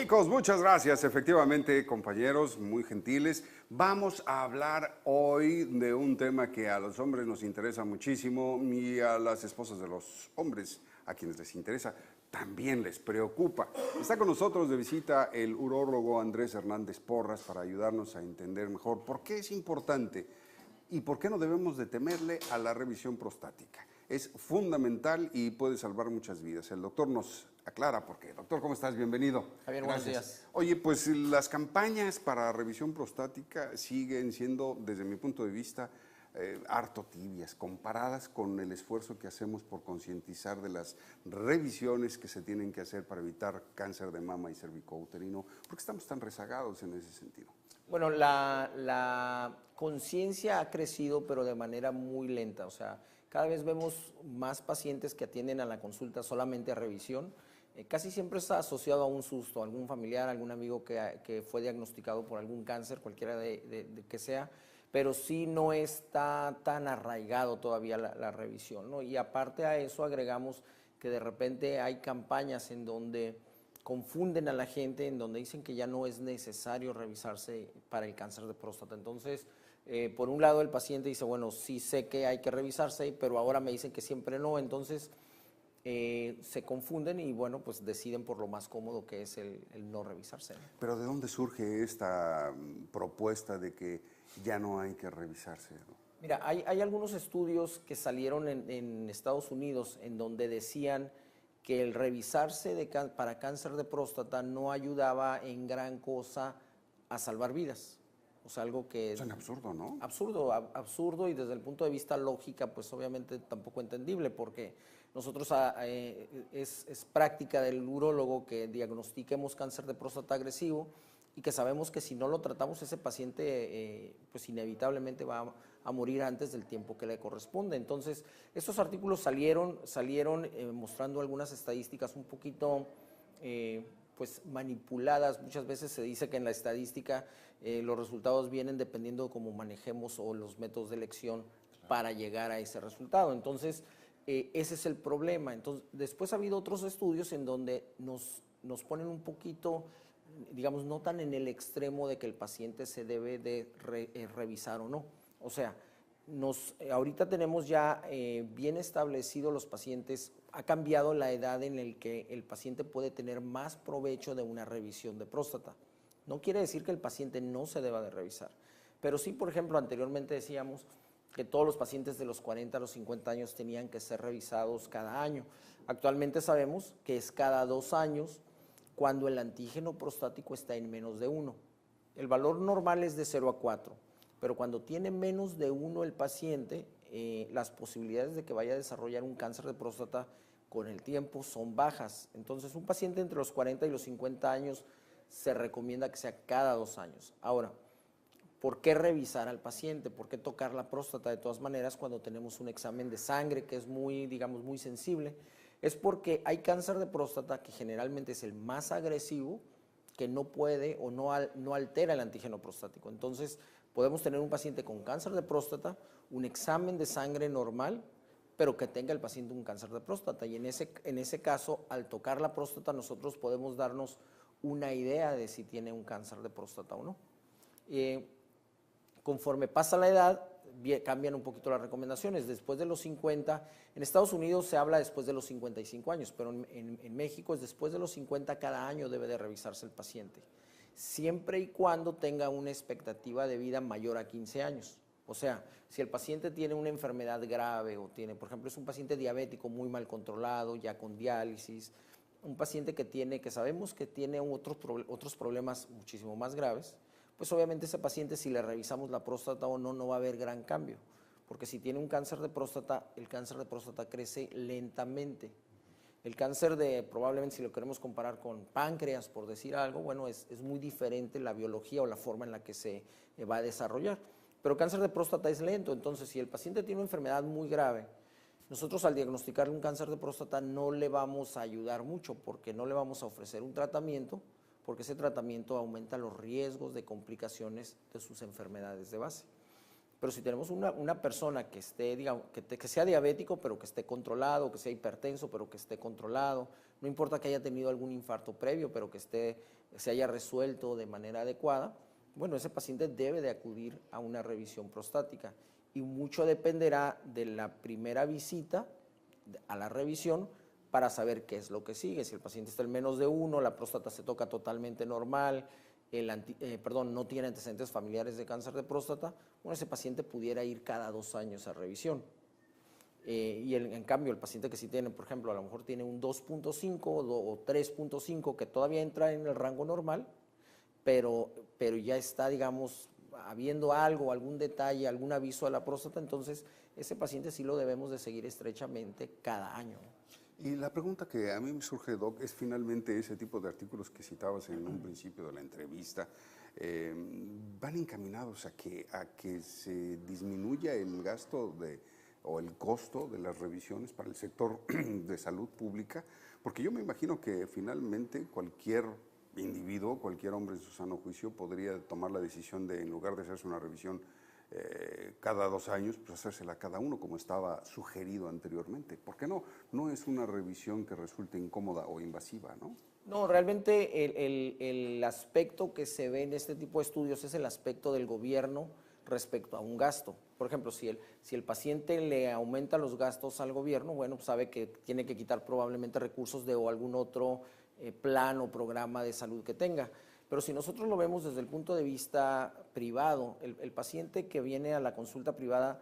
Chicos, muchas gracias. Efectivamente, compañeros, muy gentiles. Vamos a hablar hoy de un tema que a los hombres nos interesa muchísimo y a las esposas de los hombres, a quienes les interesa, también les preocupa. Está con nosotros de visita el urólogo Andrés Hernández Porras para ayudarnos a entender mejor por qué es importante y por qué no debemos de temerle a la revisión prostática. Es fundamental y puede salvar muchas vidas. El doctor nos aclara por qué. Doctor, ¿cómo estás? Bienvenido. Javier, buenos días. Oye, pues las campañas para revisión prostática siguen siendo, desde mi punto de vista, harto tibias, comparadas con el esfuerzo que hacemos por concientizar de las revisiones que se tienen que hacer para evitar cáncer de mama y cervicouterino. ¿Por qué estamos tan rezagados en ese sentido? Bueno, la conciencia ha crecido, pero de manera muy lenta. O sea, cada vez vemos más pacientes que atienden a la consulta solamente a revisión. Casi siempre está asociado a un susto, algún familiar, algún amigo que fue diagnosticado por algún cáncer, cualquiera de que sea, pero sí no está tan arraigado todavía la revisión, ¿no? Y aparte a eso agregamos que de repente hay campañas en donde confunden a la gente, en donde dicen que ya no es necesario revisarse para el cáncer de próstata. Entonces, por un lado el paciente dice, bueno, sí sé que hay que revisarse, pero ahora me dicen que siempre no, entonces se confunden y bueno, pues deciden por lo más cómodo que es el no revisarse. Pero ¿de dónde surge esta propuesta de que ya no hay que revisarse? Mira, hay algunos estudios que salieron en Estados Unidos en donde decían que el revisarse para cáncer de próstata no ayudaba en gran cosa a salvar vidas. O sea, algo que... Suena absurdo, ¿no? Absurdo y desde el punto de vista lógica, pues obviamente tampoco entendible, porque nosotros es práctica del urólogo que diagnostiquemos cáncer de próstata agresivo y que sabemos que si no lo tratamos ese paciente pues inevitablemente va a morir antes del tiempo que le corresponde. Entonces, estos artículos salieron mostrando algunas estadísticas un poquito pues manipuladas. Muchas veces se dice que en la estadística los resultados vienen dependiendo de cómo manejemos o los métodos de elección para llegar a ese resultado. Entonces, ese es el problema. Entonces, después ha habido otros estudios en donde nos ponen un poquito, digamos, no tan en el extremo de que el paciente se debe de revisar o no. O sea, ahorita tenemos ya bien establecido los pacientes, ha cambiado la edad en la que el paciente puede tener más provecho de una revisión de próstata. No quiere decir que el paciente no se deba de revisar, pero sí, por ejemplo, anteriormente decíamos que todos los pacientes de los 40 a los 50 años tenían que ser revisados cada año. Actualmente sabemos que es cada 2 años cuando el antígeno prostático está en menos de 1. El valor normal es de 0 a 4, pero cuando tiene menos de 1 el paciente, las posibilidades de que vaya a desarrollar un cáncer de próstata con el tiempo son bajas. Entonces, un paciente entre los 40 y los 50 años se recomienda que sea cada 2 años. Ahora, ¿por qué revisar al paciente? ¿Por qué tocar la próstata de todas maneras cuando tenemos un examen de sangre que es muy, digamos, muy sensible? Es porque hay cáncer de próstata que generalmente es el más agresivo, que no puede o no altera el antígeno prostático. Entonces, podemos tener un paciente con cáncer de próstata, un examen de sangre normal, pero que tenga el paciente un cáncer de próstata. Y en ese caso, al tocar la próstata, nosotros podemos darnos una idea de si tiene un cáncer de próstata o no. Conforme pasa la edad, cambian un poquito las recomendaciones. Después de los 50, en Estados Unidos se habla después de los 55 años, pero en México es después de los 50, cada año debe de revisarse el paciente, siempre y cuando tenga una expectativa de vida mayor a 15 años. O sea, si el paciente tiene una enfermedad grave o tiene, por ejemplo, es un paciente diabético muy mal controlado, ya con diálisis, un paciente que sabemos que tiene otros problemas muchísimo más graves, pues obviamente ese paciente, si le revisamos la próstata o no, no va a haber gran cambio, porque si tiene un cáncer de próstata, el cáncer de próstata crece lentamente. El cáncer probablemente si lo queremos comparar con páncreas, por decir algo, bueno, es muy diferente la biología o la forma en la que se va a desarrollar. Pero el cáncer de próstata es lento, entonces si el paciente tiene una enfermedad muy grave, nosotros al diagnosticarle un cáncer de próstata no le vamos a ayudar mucho porque no le vamos a ofrecer un tratamiento, porque ese tratamiento aumenta los riesgos de complicaciones de sus enfermedades de base. Pero si tenemos una persona que esté, digamos, que sea diabético, pero que esté controlado, que sea hipertenso, pero que esté controlado, no importa que haya tenido algún infarto previo, pero que se haya resuelto de manera adecuada, bueno, ese paciente debe de acudir a una revisión prostática y mucho dependerá de la primera visita a la revisión para saber qué es lo que sigue. Si el paciente está en menos de 1, la próstata se toca totalmente normal, no tiene antecedentes familiares de cáncer de próstata, bueno, ese paciente pudiera ir cada 2 años a revisión. En cambio, el paciente que sí tiene, por ejemplo, a lo mejor tiene un 2.5 o 3.5 que todavía entra en el rango normal, pero ya está, digamos, habiendo algún detalle, algún aviso a la próstata, entonces ese paciente sí lo debemos de seguir estrechamente cada año. Y la pregunta que a mí me surge, Doc, es finalmente ese tipo de artículos que citabas en un principio de la entrevista, ¿van encaminados a que se disminuya el gasto o el costo de las revisiones para el sector de salud pública? Porque yo me imagino que finalmente cualquier individuo, cualquier hombre en su sano juicio podría tomar la decisión de, en lugar de hacerse una revisión cada 2 años, pues hacérsela cada uno como estaba sugerido anteriormente. ¿Por qué no? No es una revisión que resulte incómoda o invasiva, ¿no? No, realmente el aspecto que se ve en este tipo de estudios es el aspecto del gobierno respecto a un gasto. Por ejemplo, si el paciente le aumenta los gastos al gobierno, bueno, pues sabe que tiene que quitar probablemente recursos de o algún otro plan o programa de salud que tenga. Pero si nosotros lo vemos desde el punto de vista privado, el paciente que viene a la consulta privada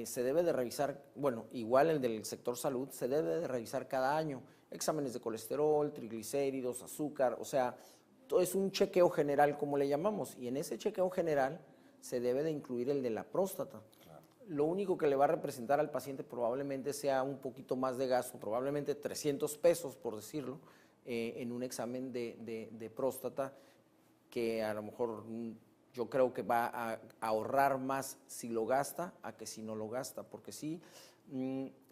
se debe de revisar, bueno, igual el del sector salud, se debe de revisar cada año, exámenes de colesterol, triglicéridos, azúcar, o sea, todo es un chequeo general, como le llamamos, y en ese chequeo general se debe de incluir el de la próstata. Claro. Lo único que le va a representar al paciente probablemente sea un poquito más de gasto, probablemente 300 pesos, por decirlo, en un examen de próstata, que a lo mejor yo creo que va a ahorrar más si lo gasta a que si no lo gasta, porque sí,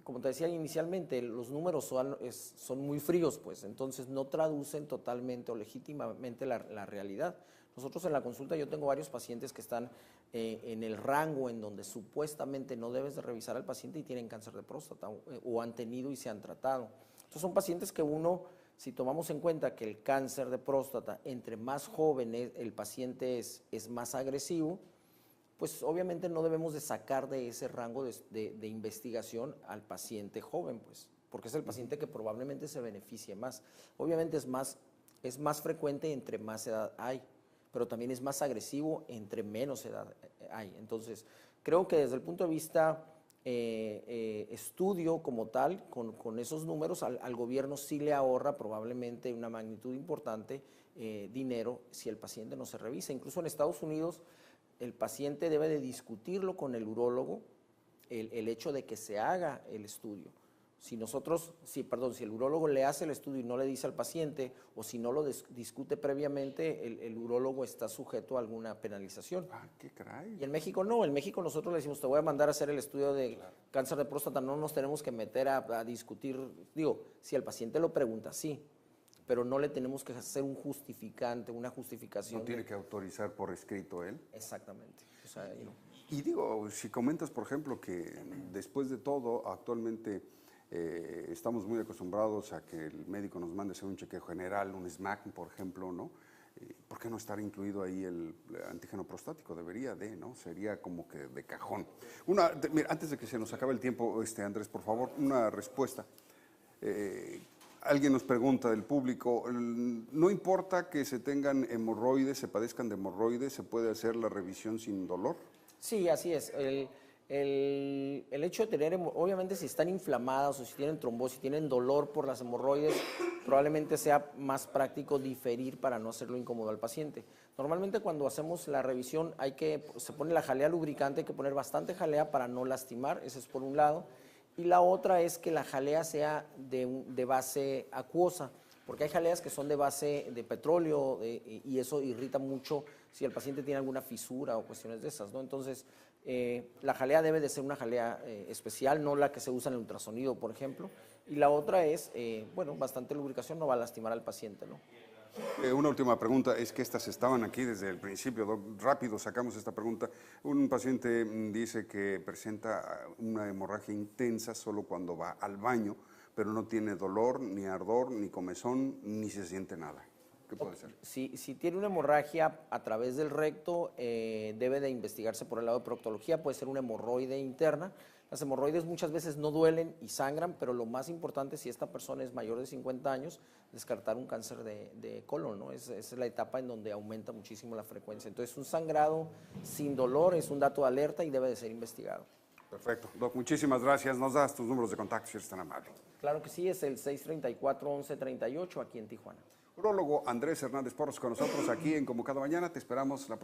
como te decía inicialmente, los números son muy fríos, pues, entonces no traducen totalmente o legítimamente la realidad. Nosotros en la consulta yo tengo varios pacientes que están en el rango en donde supuestamente no debes de revisar al paciente y tienen cáncer de próstata o han tenido y se han tratado. Entonces son pacientes que si tomamos en cuenta que el cáncer de próstata, entre más joven el paciente es más agresivo, pues obviamente no debemos de sacar de ese rango de investigación al paciente joven, pues, porque es el paciente que probablemente se beneficie más. Obviamente es más frecuente entre más edad hay, pero también es más agresivo entre menos edad hay. Entonces, creo que desde el punto de vista estudio como tal, con esos números, al gobierno sí le ahorra probablemente una magnitud importante dinero si el paciente no se revisa. Incluso en Estados Unidos el paciente debe de discutirlo con el urólogo el hecho de que se haga el estudio. Si el urólogo le hace el estudio y no le dice al paciente, o si no lo discute previamente, el urólogo está sujeto a alguna penalización. Ah, qué caray. Y en México no, en México nosotros le decimos, te voy a mandar a hacer el estudio de cáncer de próstata, no nos tenemos que meter a discutir, si el paciente lo pregunta, sí, pero no le tenemos que hacer un justificante, una justificación. No tiene que autorizar por escrito él. Exactamente. O sea, Y si comentas, por ejemplo, que después de todo, actualmente estamos muy acostumbrados a que el médico nos mande hacer un chequeo general, un SMAC, por ejemplo, ¿no? ¿Por qué no estar incluido ahí el antígeno prostático? Debería de, ¿no? Sería como que de cajón. Mira, antes de que se nos acabe el tiempo, Andrés, por favor, una respuesta. Alguien nos pregunta del público, ¿no importa que se tengan hemorroides, se padezcan de hemorroides, se puede hacer la revisión sin dolor? Sí, así es. El hecho de tener, obviamente si están inflamadas o si tienen trombosis, si tienen dolor por las hemorroides, probablemente sea más práctico diferir para no hacerlo incómodo al paciente. Normalmente cuando hacemos la revisión se pone la jalea lubricante, hay que poner bastante jalea para no lastimar, eso es por un lado. Y la otra es que la jalea sea de base acuosa, porque hay jaleas que son de base de petróleo y eso irrita mucho si el paciente tiene alguna fisura o cuestiones de esas, ¿no? Entonces, la jalea debe de ser una jalea especial, no la que se usa en el ultrasonido, por ejemplo. Y la otra es, bastante lubricación, no va a lastimar al paciente, ¿no? Una última pregunta, es que estas estaban aquí desde el principio, Doc. Rápido sacamos esta pregunta. Un paciente dice que presenta una hemorragia intensa solo cuando va al baño, pero no tiene dolor, ni ardor, ni comezón, ni se siente nada. ¿Qué puede ser? Si tiene una hemorragia a través del recto, debe de investigarse por el lado de proctología, puede ser una hemorroide interna. Las hemorroides muchas veces no duelen y sangran, pero lo más importante, si esta persona es mayor de 50 años, descartar un cáncer de colon, ¿no? Es la etapa en donde aumenta muchísimo la frecuencia. Entonces, un sangrado sin dolor es un dato de alerta y debe de ser investigado. Perfecto. Doc, muchísimas gracias. Nos das tus números de contacto si eres tan amable. Claro que sí, es el 634-1138 aquí en Tijuana. Urólogo Andrés Hernández Porras con nosotros aquí en Como Cada Mañana. Te esperamos la próxima.